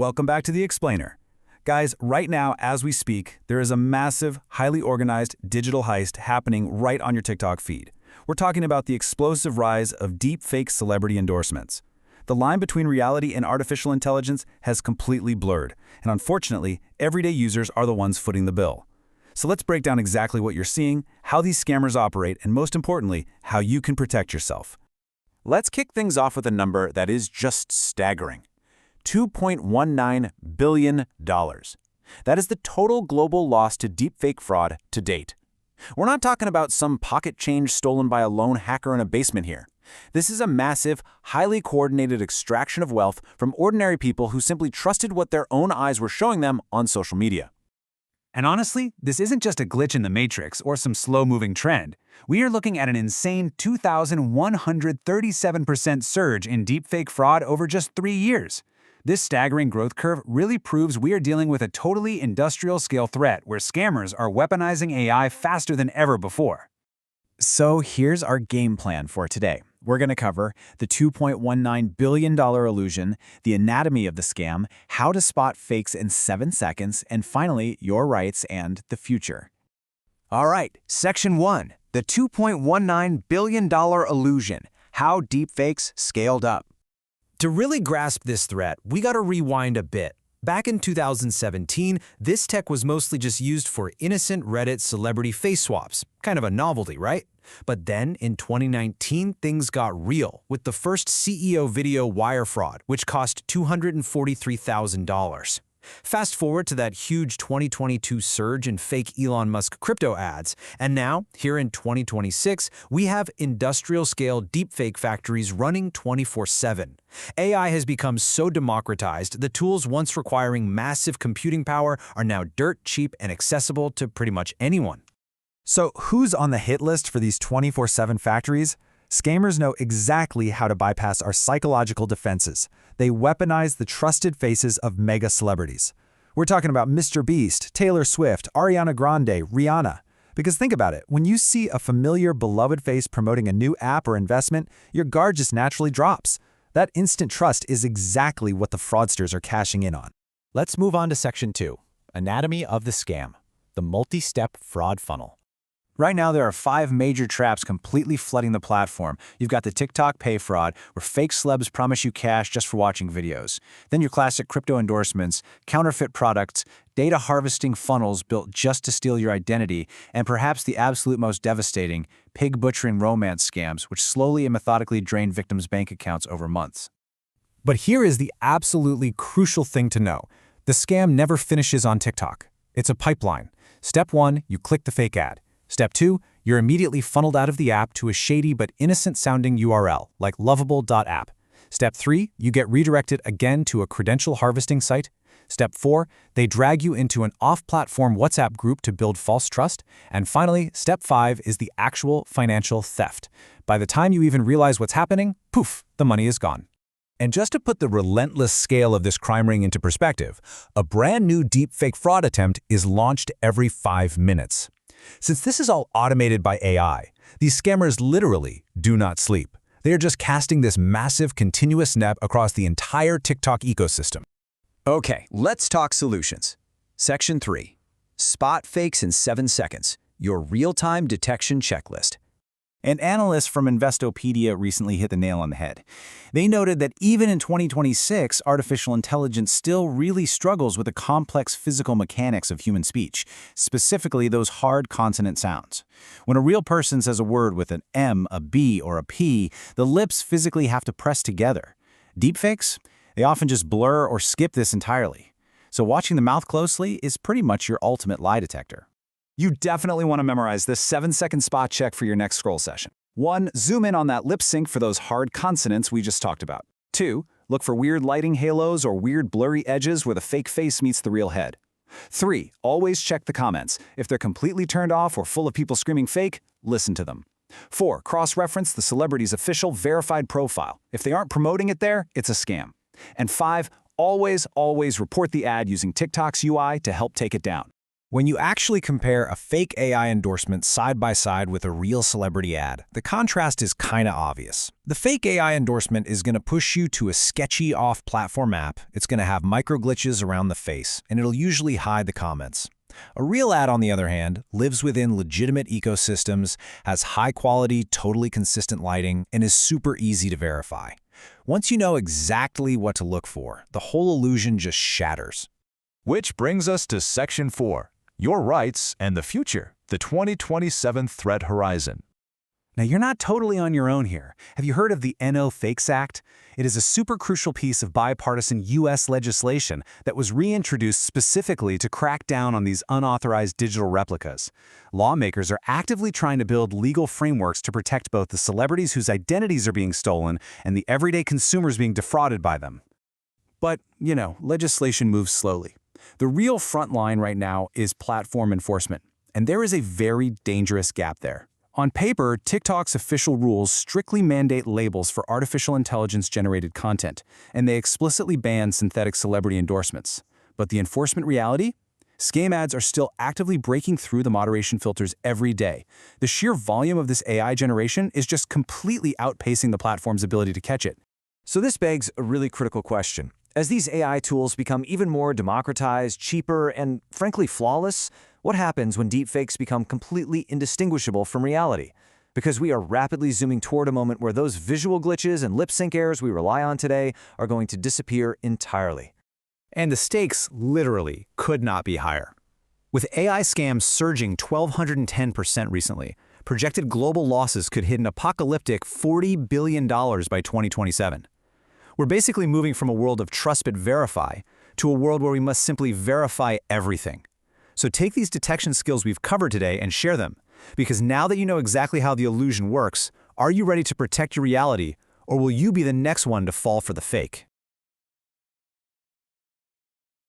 Welcome back to The Explainer. Guys, right now, as we speak, there is a massive, highly organized digital heist happening right on your TikTok feed. We're talking about the explosive rise of deepfake celebrity endorsements. The line between reality and artificial intelligence has completely blurred, and unfortunately, everyday users are the ones footing the bill. So let's break down exactly what you're seeing, how these scammers operate, and most importantly, how you can protect yourself. Let's kick things off with a number that is just staggering. $2.19 billion. That is the total global loss to deepfake fraud to date. We're not talking about some pocket change stolen by a lone hacker in a basement here. This is a massive, highly coordinated extraction of wealth from ordinary people who simply trusted what their own eyes were showing them on social media. And honestly, this isn't just a glitch in the matrix or some slow-moving trend. We are looking at an insane 2,137% surge in deepfake fraud over just 3 years. This staggering growth curve really proves we are dealing with a totally industrial-scale threat where scammers are weaponizing AI faster than ever before. So here's our game plan for today. We're going to cover the $2.19 billion illusion, the anatomy of the scam, how to spot fakes in 7 seconds, and finally, your rights and the future. All right, Section 1, the $2.19 billion illusion, how deepfakes scaled up. To really grasp this threat, we gotta rewind a bit. Back in 2017, this tech was mostly just used for innocent Reddit celebrity face swaps. Kind of a novelty, right? But then, in 2019, things got real, with the first CEO video wire fraud, which cost $243,000. Fast forward to that huge 2022 surge in fake Elon Musk crypto ads, and now, here in 2026, we have industrial-scale deepfake factories running 24/7. AI has become so democratized, the tools once requiring massive computing power are now dirt cheap and accessible to pretty much anyone. So who's on the hit list for these 24/7 factories? Scammers know exactly how to bypass our psychological defenses. They weaponize the trusted faces of mega celebrities. We're talking about Mr. Beast, Taylor Swift, Ariana Grande, Rihanna. Because think about it, when you see a familiar, beloved face promoting a new app or investment, your guard just naturally drops. That instant trust is exactly what the fraudsters are cashing in on. Let's move on to Section 2, anatomy of the scam, the multi-step fraud funnel. Right now, there are 5 major traps completely flooding the platform. You've got the TikTok pay fraud, where fake celebs promise you cash just for watching videos. Then your classic crypto endorsements, counterfeit products, data harvesting funnels built just to steal your identity, and perhaps the absolute most devastating, pig butchering romance scams, which slowly and methodically drain victims' bank accounts over months. But here is the absolutely crucial thing to know. The scam never finishes on TikTok. It's a pipeline. Step 1, you click the fake ad. Step 2, you're immediately funneled out of the app to a shady but innocent-sounding URL, like lovable.app. Step 3, you get redirected again to a credential harvesting site. Step 4, they drag you into an off-platform WhatsApp group to build false trust. And finally, Step 5 is the actual financial theft. By the time you even realize what's happening, poof, the money is gone. And just to put the relentless scale of this crime ring into perspective, a brand new deepfake fraud attempt is launched every 5 minutes. Since this is all automated by AI, these scammers literally do not sleep. They are just casting this massive continuous net across the entire TikTok ecosystem. Okay, let's talk solutions. Section 3, spot fakes in 7 seconds, your real-time detection checklist. An analyst from Investopedia recently hit the nail on the head. They noted that even in 2026, artificial intelligence still really struggles with the complex physical mechanics of human speech, specifically those hard consonant sounds. When a real person says a word with an M, a B, or a P, the lips physically have to press together. Deepfakes? They often just blur or skip this entirely. So watching the mouth closely is pretty much your ultimate lie detector. You definitely want to memorize this 7-second spot check for your next scroll session. 1. Zoom in on that lip sync for those hard consonants we just talked about. 2. Look for weird lighting halos or weird blurry edges where the fake face meets the real head. 3. Always check the comments. If they're completely turned off or full of people screaming fake, listen to them. 4. Cross-reference the celebrity's official verified profile. If they aren't promoting it there, it's a scam. And 5. Always report the ad using TikTok's UI to help take it down. When you actually compare a fake AI endorsement side by side with a real celebrity ad, the contrast is kinda obvious. The fake AI endorsement is gonna push you to a sketchy off-platform app, it's gonna have micro-glitches around the face, and it'll usually hide the comments. A real ad, on the other hand, lives within legitimate ecosystems, has high-quality, totally consistent lighting, and is super easy to verify. Once you know exactly what to look for, the whole illusion just shatters. Which brings us to Section 4. Your rights and the future, the 2027 threat horizon. Now, you're not totally on your own here. Have you heard of the NO Fakes Act? It is a super crucial piece of bipartisan U.S. legislation that was reintroduced specifically to crack down on these unauthorized digital replicas. Lawmakers are actively trying to build legal frameworks to protect both the celebrities whose identities are being stolen and the everyday consumers being defrauded by them. But, legislation moves slowly. The real front line right now is platform enforcement, and there is a very dangerous gap there. On paper, TikTok's official rules strictly mandate labels for artificial intelligence-generated content, and they explicitly ban synthetic celebrity endorsements. But the enforcement reality? Scam ads are still actively breaking through the moderation filters every day. The sheer volume of this AI generation is just completely outpacing the platform's ability to catch it. So this begs a really critical question. As these AI tools become even more democratized, cheaper, and frankly flawless, what happens when deepfakes become completely indistinguishable from reality? Because we are rapidly zooming toward a moment where those visual glitches and lip sync errors we rely on today are going to disappear entirely. And the stakes literally could not be higher. With AI scams surging 1,210% recently, projected global losses could hit an apocalyptic $40 billion by 2027. We're basically moving from a world of trust but verify to a world where we must simply verify everything. So take these detection skills we've covered today and share them, because now that you know exactly how the illusion works, are you ready to protect your reality, or will you be the next one to fall for the fake?